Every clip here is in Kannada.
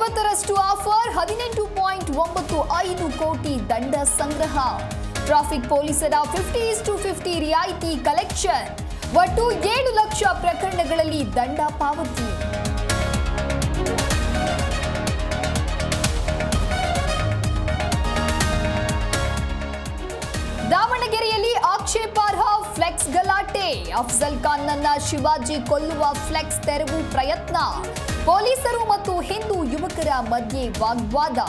50ರಷ್ಟು ಆಫರ್ 18.95 ಕೋಟಿ ದಂಡ ಸಂಗ್ರಹ. ಟ್ರಾಫಿಕ್ ಪೊಲೀಸರ 50:50 ರಿಯಾಯಿತಿ ಕಲೆಕ್ಷನ್. ಒಟ್ಟು 7 ಲಕ್ಷ ಪ್ರಕರಣಗಳಲ್ಲಿ ದಂಡ ಪಾವತಿ. ದಾವಣಗೆರೆಯಲ್ಲಿ ಆಕ್ಷೇಪಾರ್ಹ ಫ್ಲೆಕ್ಸ್ ಗಲಾಟೆ. ಅಫ್ಜಲ್ ಖಾನ್ ನನ್ನ ಶಿವಾಜಿ ಕೊಲ್ಲುವ ಫ್ಲೆಕ್ಸ್ ತೆರವು ಪ್ರಯತ್ನ. ಪೊಲೀಸರು ಮತ್ತು ಹಿಂದೂ ಯುವಕರ ಮಧ್ಯೆ ವಾಗ್ವಾದ.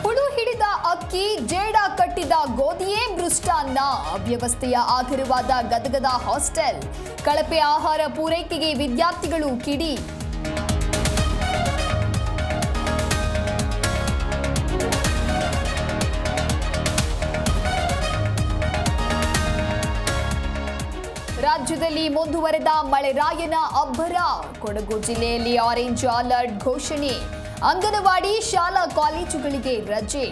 ಹುಳು ಹಿಡಿದ ಅಕ್ಕಿ, ಜೇಡ ಕಟ್ಟಿದ ಗೋಧಿಯೇ ಮೃಷ್ಟಾನ್ನ. ಅವ್ಯವಸ್ಥೆಯ ಆಗರವಾದ ಗದಗದ ಹಾಸ್ಟೆಲ್. ಕಳಪೆ ಆಹಾರ ಪೂರೈಕೆಗೆ ವಿದ್ಯಾರ್ಥಿಗಳು ಕಿಡಿ. ರಾಜ್ಯದಲ್ಲಿ ಮುಂದುವರೆದ ಮಳೆರಾಯನ ಅಬ್ಬರ. ಕೊಡಗು ಜಿಲ್ಲೆಯಲ್ಲಿ ಆರೆಂಜ್ ಅಲರ್ಟ್ ಘೋಷಣೆ. ಅಂಗನವಾಡಿ ಶಾಲಾ ಕಾಲೇಜುಗಳಿಗೆ ರಜೆ.